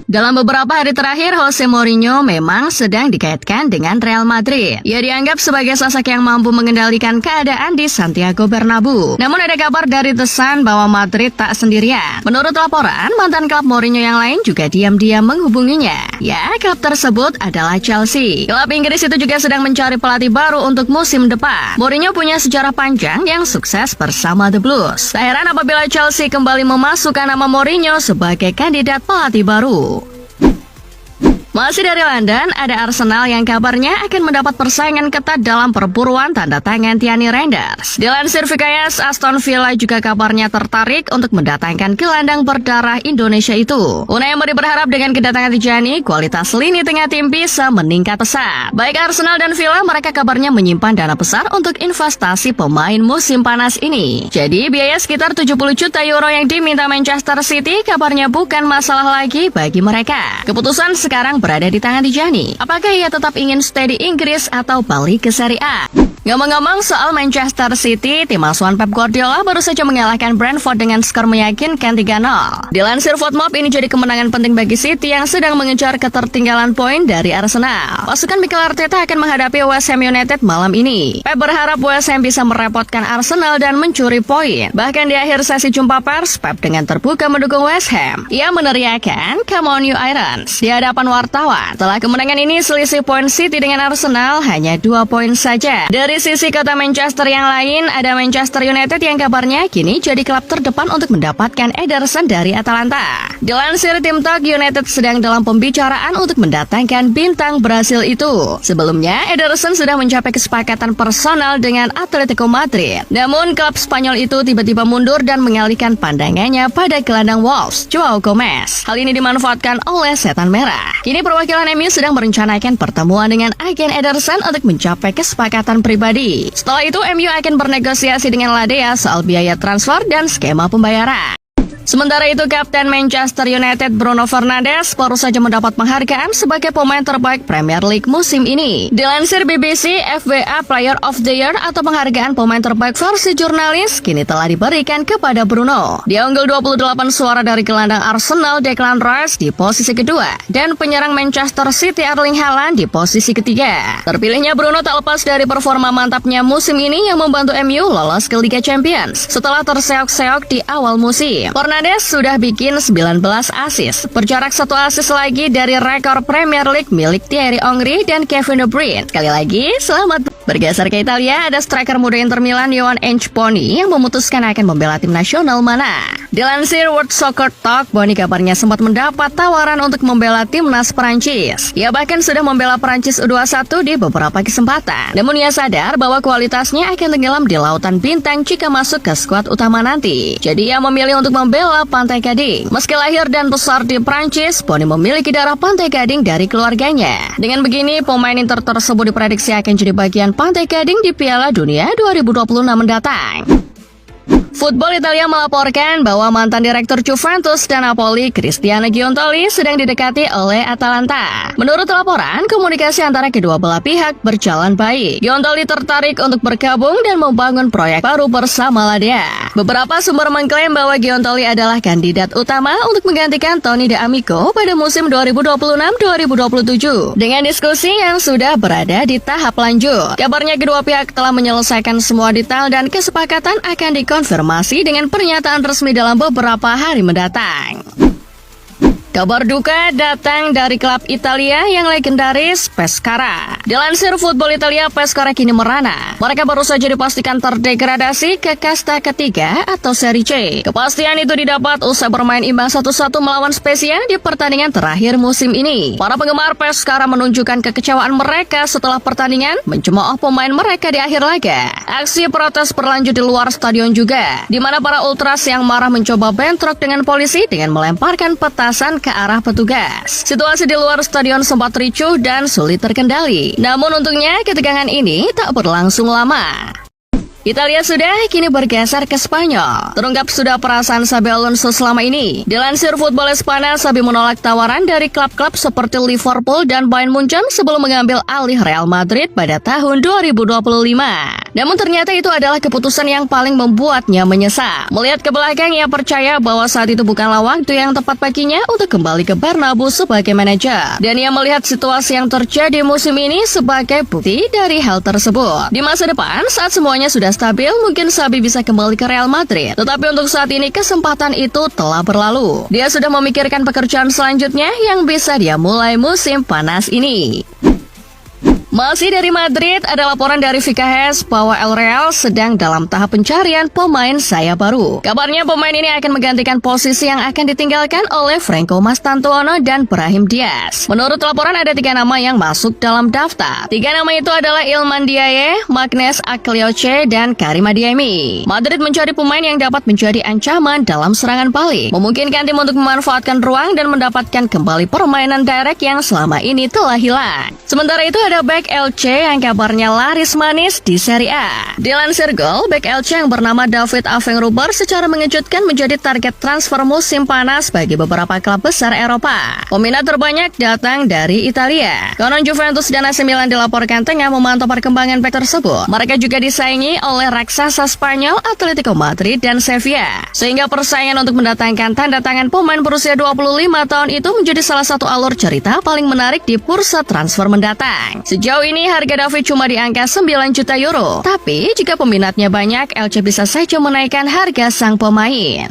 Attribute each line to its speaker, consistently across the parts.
Speaker 1: Dalam beberapa hari terakhir, Jose Mourinho memang sedang dikaitkan dengan Real Madrid. Ia dianggap sebagai sosok yang mampu mengendalikan keadaan di Santiago Bernabeu. Namun ada kabar dari The Sun bahwa Madrid tak sendirian. Menurut laporan, mantan klub Mourinho yang lain juga diam-diam menghubunginya. Ya, klub tersebut adalah Chelsea. Klub Inggris itu juga sedang mencari pelatih baru untuk musim depan. Mourinho punya sejarah panjang yang sukses bersama The Blues. Tak heran apabila Chelsea kembali memasukkan nama Mourinho sebagai kandidat pelatih baru. Masih dari London, ada Arsenal yang kabarnya akan mendapat persaingan ketat dalam perburuan tanda tangan Tierney Reinders. Dilansir VKS, Aston Villa juga kabarnya tertarik untuk mendatangkan gelandang berdarah Indonesia itu. Unai Emery berharap dengan kedatangan Tijani, kualitas lini tengah tim bisa meningkat pesat. Baik Arsenal dan Villa, mereka kabarnya menyimpan dana besar untuk investasi pemain musim panas ini. Jadi biaya sekitar 70 juta euro yang diminta Manchester City kabarnya bukan masalah lagi bagi mereka. Keputusan sekarang berada di tangan Tijani. Apakah ia tetap ingin stay di Inggris atau balik ke Serie A? Ngomong-ngomong soal Manchester City, tim asuhan Pep Guardiola baru saja mengalahkan Brentford dengan skor meyakinkan 3-0. Dilansir FootMob, ini jadi kemenangan penting bagi City yang sedang mengejar ketertinggalan poin dari Arsenal. Pasukan Mikel Arteta akan menghadapi West Ham United malam ini. Pep berharap West Ham bisa merepotkan Arsenal dan mencuri poin. Bahkan di akhir sesi jumpa pers, Pep dengan terbuka mendukung West Ham. Ia meneriakan, "Come on you Irons," di hadapan wartawan. Setelah kemenangan ini, selisih poin City dengan Arsenal hanya 2 poin saja. Dari sisi kota Manchester yang lain, ada Manchester United yang kabarnya kini jadi klub terdepan untuk mendapatkan Ederson dari Atalanta. Dilansir Tim Talk, United sedang dalam pembicaraan untuk mendatangkan bintang Brasil itu. Sebelumnya, Ederson sudah mencapai kesepakatan personal dengan Atletico Madrid. Namun, klub Spanyol itu tiba-tiba mundur dan mengalihkan pandangannya pada gelandang Wolves, Joao Gomez. Hal ini dimanfaatkan oleh Setan Merah. Kini perwakilan MU sedang merencanakan pertemuan dengan agen Ederson untuk mencapai kesepakatan pribadi. Setelah itu, MU akan bernegosiasi dengan Ladea soal biaya transfer dan skema pembayaran. Sementara itu, Kapten Manchester United Bruno Fernandes baru saja mendapat penghargaan sebagai pemain terbaik Premier League musim ini. Dilansir BBC, FBA Player of the Year atau penghargaan pemain terbaik versi jurnalis kini telah diberikan kepada Bruno. Dia unggul 28 suara dari gelandang Arsenal Declan Rice di posisi kedua dan penyerang Manchester City Erling Haaland di posisi ketiga. Terpilihnya Bruno tak lepas dari performa mantapnya musim ini yang membantu MU lolos ke Liga Champions setelah terseok-seok di awal musim. Fernandes sudah bikin 19 assist, berjarak 1 assist lagi dari rekor Premier League milik Thierry Henry dan Kevin De Bruyne. Sekali lagi, selamat. Bergeser ke Italia, ada striker muda Inter Milan Yohan Enchponi yang memutuskan akan membela tim nasional mana. Dilansir World Soccer Talk, Boni kabarnya sempat mendapat tawaran untuk membela timnas Prancis. Ia bahkan sudah membela Prancis U21 di beberapa kesempatan. Namun ia sadar bahwa kualitasnya akan tenggelam di lautan bintang jika masuk ke skuad utama nanti. Jadi ia memilih untuk membela Pantai Gading. Meski lahir dan besar di Prancis, Boni memiliki darah Pantai Gading dari keluarganya. Dengan begini, pemain Inter tersebut diprediksi akan jadi bagian Pantai Gading di Piala Dunia 2026 mendatang. Football Italia melaporkan bahwa mantan direktur Juventus dan Napoli, Cristiano Giuntoli, sedang didekati oleh Atalanta. Menurut laporan, komunikasi antara kedua belah pihak berjalan baik. Giuntoli tertarik untuk bergabung dan membangun proyek baru bersama Ladea. Beberapa sumber mengklaim bahwa Giuntoli adalah kandidat utama untuk menggantikan Tony D'Amico pada musim 2026-2027. Dengan diskusi yang sudah berada di tahap lanjut. Kabarnya kedua pihak telah menyelesaikan semua detail dan kesepakatan akan dikonfirmasi dengan pernyataan resmi dalam beberapa hari mendatang. Kabar duka datang dari klub Italia yang legendaris Pescara. Dilansir Football Italia, Pescara kini merana. Mereka baru saja dipastikan terdegradasi ke kasta ketiga atau Serie C. Kepastian itu didapat usai bermain imbang 1-1 melawan Spezia di pertandingan terakhir musim ini. Para penggemar Pescara menunjukkan kekecewaan mereka setelah pertandingan mencemooh pemain mereka di akhir laga. Aksi protes berlanjut di luar stadion juga, di mana para ultras yang marah mencoba bentrok dengan polisi dengan melemparkan petasan ke arah petugas. Situasi di luar stadion sempat ricuh dan sulit terkendali. Namun untungnya ketegangan ini tak berlangsung lama. Italia sudah, kini bergeser ke Spanyol. Terungkap sudah perasaan Xabi Alonso selama ini. Dilansir Football Espana, Xabi menolak tawaran dari klub-klub seperti Liverpool dan Bayern Munchen sebelum mengambil alih Real Madrid pada tahun 2025. Namun ternyata itu adalah keputusan yang paling membuatnya menyesal. Melihat ke belakang, ia percaya bahwa saat itu bukanlah waktu yang tepat baginya untuk kembali ke Bernabeu sebagai manajer. Dan ia melihat situasi yang terjadi musim ini sebagai bukti dari hal tersebut. Di masa depan, saat semuanya sudah stabil, mungkin Xabi bisa kembali ke Real Madrid. Tetapi untuk saat ini kesempatan itu telah berlalu. Dia sudah memikirkan pekerjaan selanjutnya yang bisa dia mulai musim panas ini. Masih dari Madrid, ada laporan dari Vika Hes bahwa El Real sedang dalam tahap pencarian pemain sayap baru. Kabarnya pemain ini akan menggantikan posisi yang akan ditinggalkan oleh Franco Mastantuono dan Brahim Diaz. Menurut laporan ada 3 nama yang masuk dalam daftar. 3 nama itu adalah Iliman Ndiaye, Magnus Aklioche, dan Karim Adeyemi. Madrid mencari pemain yang dapat menjadi ancaman dalam serangan balik, memungkinkan tim untuk memanfaatkan ruang dan mendapatkan kembali permainan direct yang selama ini telah hilang. Sementara itu ada back LC yang kabarnya laris manis di Serie A. Dilansir Gol, back LC yang bernama David Avengrober secara mengejutkan menjadi target transfer musim panas bagi beberapa klub besar Eropa. Peminat terbanyak datang dari Italia. Konon Juventus dan AC Milan dilaporkan tengah memantau perkembangan back tersebut. Mereka juga disaingi oleh raksasa Spanyol Atletico Madrid dan Sevilla. Sehingga persaingan untuk mendatangkan tanda tangan pemain berusia 25 tahun itu menjadi salah satu alur cerita paling menarik di bursa transfer mendatang. Sejauh ini harga David cuma di angka 9 juta euro. Tapi jika peminatnya banyak, LC bisa saja menaikkan harga sang pemain.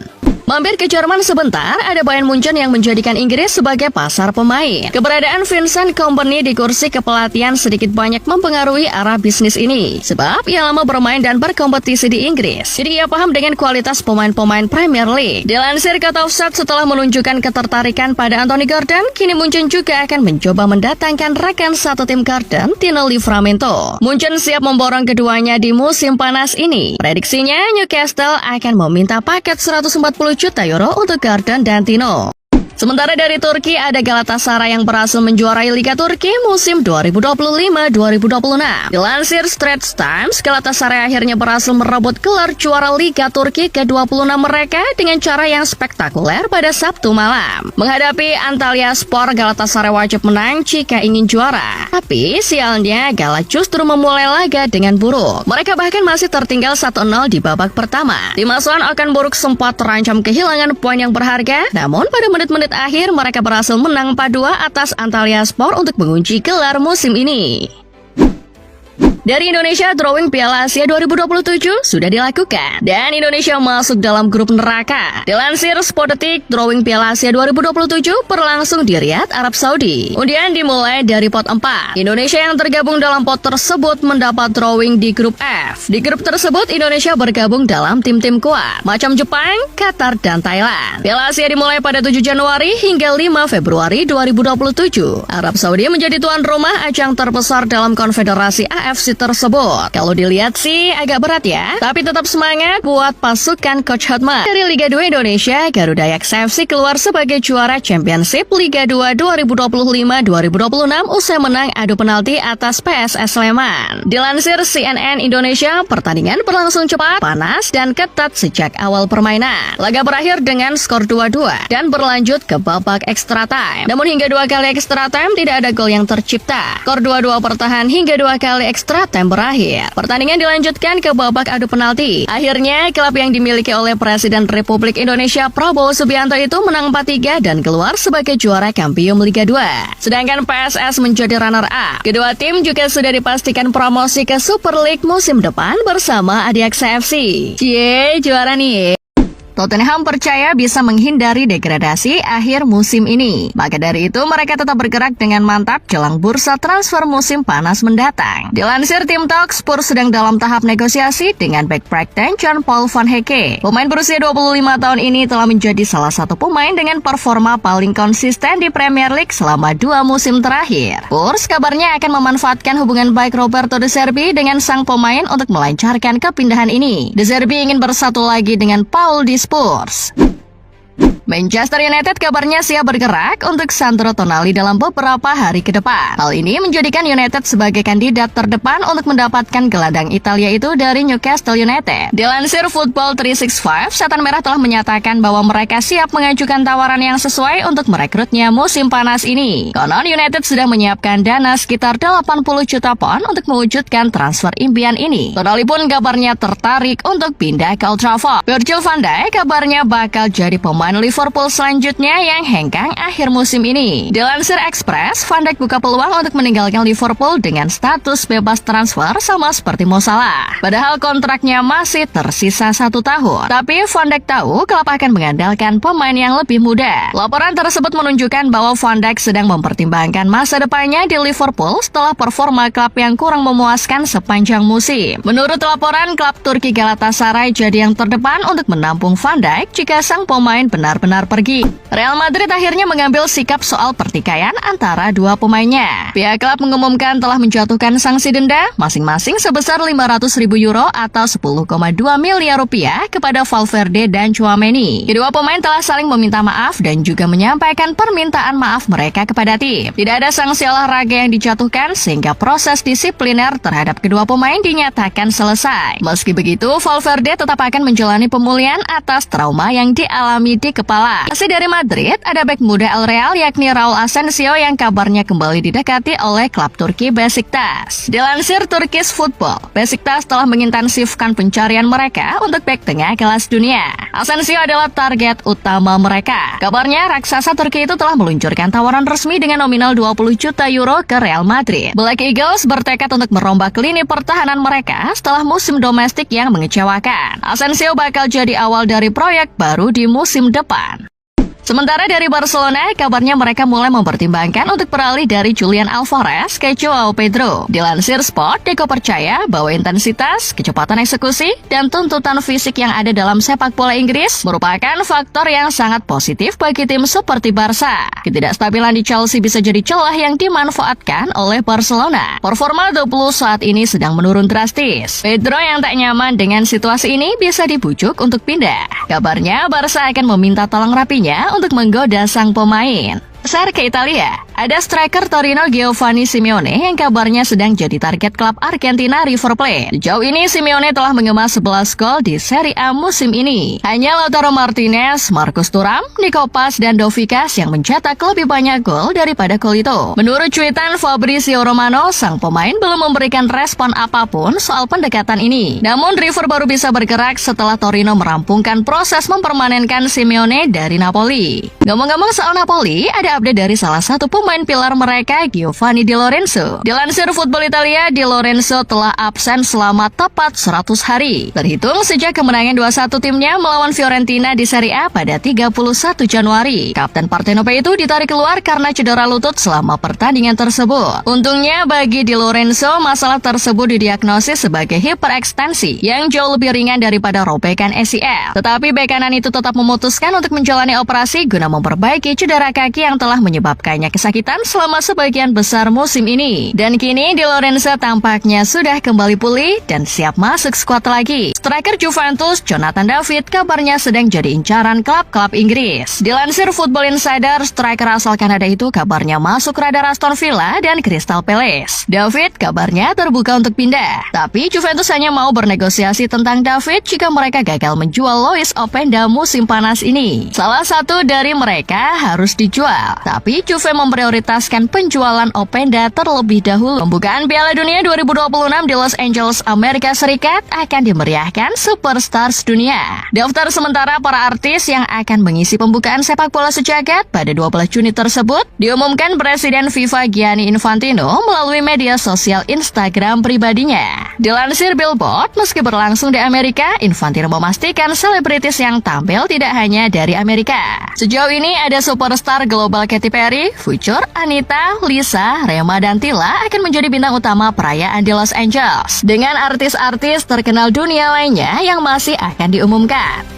Speaker 1: Mampir ke Jerman sebentar, ada Bayern Munchen yang menjadikan Inggris sebagai pasar pemain. Keberadaan Vincent Kompany di kursi kepelatihan sedikit banyak mempengaruhi arah bisnis ini. Sebab ia lama bermain dan berkompetisi di Inggris. Jadi ia paham dengan kualitas pemain-pemain Premier League. Dilansir kata Offside, setelah menunjukkan ketertarikan pada Anthony Gordon, kini Munchen juga akan mencoba mendatangkan rekan satu tim Gordon, Tino Livramento. Munchen siap memborong keduanya di musim panas ini. Prediksinya, Newcastle akan meminta paket 140 juta euro untuk Gordon dan Tino. Sementara dari Turki, ada Galatasaray yang berhasil menjuarai Liga Turki musim 2025-2026. Dilansir Straits Times, Galatasaray akhirnya berhasil merebut gelar juara Liga Turki ke-26 mereka dengan cara yang spektakuler pada Sabtu malam. Menghadapi Antalyaspor, Galatasaray wajib menang jika ingin juara. Tapi sialnya, Gala justru memulai laga dengan buruk. Mereka bahkan masih tertinggal 1-0 di babak pertama. Tim asuhan Okan Buruk sempat terancam kehilangan poin yang berharga, namun pada menit-menit akhir mereka berhasil menang 4-2 atas Antalyaspor untuk mengunci gelar musim ini. Dari Indonesia, drawing Piala Asia 2027 sudah dilakukan dan Indonesia masuk dalam grup neraka. Dilansir Sportdetik, drawing Piala Asia 2027 berlangsung di Riyadh, Arab Saudi. Undian dimulai dari pot 4. Indonesia yang tergabung dalam pot tersebut mendapat drawing di grup F. Di grup tersebut, Indonesia bergabung dalam tim-tim kuat macam Jepang, Qatar, dan Thailand. Piala Asia dimulai pada 7 Januari hingga 5 Februari 2027. Arab Saudi menjadi tuan rumah ajang terbesar dalam konfederasi AFC tersebut. Kalau dilihat sih agak berat ya, tapi tetap semangat buat pasukan Coach Hotman. Dari Liga 2 Indonesia, Garuda FC keluar sebagai juara Championship Liga 2 2025-2026 usai menang adu penalti atas PSS Sleman. Dilansir CNN Indonesia, pertandingan berlangsung cepat, panas, dan ketat sejak awal permainan. Laga berakhir dengan skor 2-2 dan berlanjut ke babak extra time. Namun hingga 2 kali extra time tidak ada gol yang tercipta. Skor 2-2 bertahan hingga 2 kali extra time berakhir. Pertandingan dilanjutkan ke babak adu penalti. Akhirnya, klub yang dimiliki oleh Presiden Republik Indonesia Prabowo Subianto itu menang 4-3 dan keluar sebagai juara Kampium Liga 2. Sedangkan PSS menjadi runner-up. Kedua tim juga sudah dipastikan promosi ke Super League musim depan bersama Adiaksa FC. Cie, juara nih. Tottenham percaya bisa menghindari degradasi akhir musim ini. Maka dari itu, mereka tetap bergerak dengan mantap jelang bursa transfer musim panas mendatang. Dilansir Tim Talk, Spurs sedang dalam tahap negosiasi dengan back Brighton John Paul Van Hecke. Pemain berusia 25 tahun ini telah menjadi salah satu pemain dengan performa paling konsisten di Premier League selama 2 musim terakhir. Spurs kabarnya akan memanfaatkan hubungan baik Roberto De Zerbi dengan sang pemain untuk melancarkan kepindahan ini. De Zerbi ingin bersatu lagi dengan Paul di Spurs. Manchester United kabarnya siap bergerak untuk Sandro Tonali dalam beberapa hari ke depan. Hal ini menjadikan United sebagai kandidat terdepan untuk mendapatkan gelandang Italia itu dari Newcastle United. Dilansir Football 365, Setan Merah telah menyatakan bahwa mereka siap mengajukan tawaran yang sesuai untuk merekrutnya musim panas ini. Konon United sudah menyiapkan dana sekitar 80 juta pound untuk mewujudkan transfer impian ini. Tonali pun kabarnya tertarik untuk pindah ke Old Trafford. Virgil van Dijk kabarnya bakal jadi pemain Liverpool selanjutnya yang hengkang akhir musim ini. Dilansir Express, Van Dijk buka peluang untuk meninggalkan Liverpool dengan status bebas transfer sama seperti Mo Salah. Padahal kontraknya masih tersisa 1 tahun. Tapi Van Dijk tahu klub akan mengandalkan pemain yang lebih muda. Laporan tersebut menunjukkan bahwa Van Dijk sedang mempertimbangkan masa depannya di Liverpool setelah performa klub yang kurang memuaskan sepanjang musim. Menurut laporan, klub Turki Galatasaray jadi yang terdepan untuk menampung Van Dijk jika sang pemain benar-benar pergi. Real Madrid akhirnya mengambil sikap soal pertikaian antara dua pemainnya. Pihak klub mengumumkan telah menjatuhkan sanksi denda masing-masing sebesar 500.000 euro atau 10,2 miliar rupiah kepada Valverde dan Tchouaméni. Kedua pemain telah saling meminta maaf dan juga menyampaikan permintaan maaf mereka kepada tim. Tidak ada sanksi olahraga yang dijatuhkan sehingga proses disipliner terhadap kedua pemain dinyatakan selesai. Meski begitu, Valverde tetap akan menjalani pemulihan atas trauma yang dialami di kepala. Masih dari Madrid, ada bek muda El Real yakni Raul Asensio yang kabarnya kembali didekati oleh klub Turki Besiktas. Dilansir Turkish Football, Besiktas telah mengintensifkan pencarian mereka untuk bek tengah kelas dunia. Asensio adalah target utama mereka. Kabarnya raksasa Turki itu telah meluncurkan tawaran resmi dengan nominal 20 juta euro ke Real Madrid. Black Eagles bertekad untuk merombak lini pertahanan mereka setelah musim domestik yang mengecewakan. Asensio bakal jadi awal dari proyek baru di musim depan. Sementara dari Barcelona, kabarnya mereka mulai mempertimbangkan untuk beralih dari Julian Alvarez ke Joao Pedro. Dilansir Sport, Deco percaya bahwa intensitas, kecepatan eksekusi, dan tuntutan fisik yang ada dalam sepak bola Inggris merupakan faktor yang sangat positif bagi tim seperti Barca. Ketidakstabilan di Chelsea bisa jadi celah yang dimanfaatkan oleh Barcelona. Performa 20 saat ini sedang menurun drastis. Pedro yang tak nyaman dengan situasi ini bisa dibujuk untuk pindah. Kabarnya Barca akan meminta tolong rapinya untuk menggoda sang pemain. Besar ke Italia, ada striker Torino Giovanni Simeone yang kabarnya sedang jadi target klub Argentina River Plate. Sejauh ini Simeone telah mengemas 11 gol di Serie A musim ini. Hanya Lautaro Martinez, Marcus Thuram, Nico Paz, dan Dovikas yang mencetak lebih banyak gol daripada gol itu. Menurut cuitan Fabrizio Romano, sang pemain belum memberikan respon apapun soal pendekatan ini. Namun River baru bisa bergerak setelah Torino merampungkan proses mempermanenkan Simeone dari Napoli. Ngomong-ngomong soal Napoli, ada update dari salah satu pemain pilar mereka, Giovanni Di Lorenzo. Dilansir Football Italia, Di Lorenzo telah absen selama tepat 100 hari. Terhitung sejak kemenangan 2-1 timnya melawan Fiorentina di Serie A pada 31 Januari. Kapten Partenope itu ditarik keluar karena cedera lutut selama pertandingan tersebut. Untungnya bagi Di Lorenzo, masalah tersebut didiagnosis sebagai hiperekstensi yang jauh lebih ringan daripada robekan ACL. Tetapi bek kanan itu tetap memutuskan untuk menjalani operasi guna memperbaiki cedera kaki yang telah menyebabkannya kesakitan selama sebagian besar musim ini. Dan kini Di Lorenzo tampaknya sudah kembali pulih dan siap masuk skuad lagi. Striker Juventus, Jonathan David, kabarnya sedang jadi incaran klub-klub Inggris. Dilansir Football Insider, striker asal Kanada itu kabarnya masuk radar Aston Villa dan Crystal Palace. David kabarnya terbuka untuk pindah. Tapi Juventus hanya mau bernegosiasi tentang David jika mereka gagal menjual Lois Openda musim panas ini. Salah satu dari mereka harus dijual. Tapi Juve memprioritaskan penjualan Openda terlebih dahulu. Pembukaan Piala Dunia 2026 di Los Angeles, Amerika Serikat akan dimeriahkan superstars dunia. Daftar sementara para artis yang akan mengisi pembukaan sepak bola sejagat pada 12 Juni tersebut diumumkan Presiden FIFA Gianni Infantino melalui media sosial Instagram pribadinya. Dilansir Billboard, meski berlangsung di Amerika, Infantino memastikan selebritis yang tampil tidak hanya dari Amerika. Sejauh ini ada superstar global Katy Perry, Future, Anita, Lisa, Rema, dan Tila akan menjadi bintang utama perayaan di Los Angeles, dengan artis-artis terkenal dunia lainnya yang masih akan diumumkan.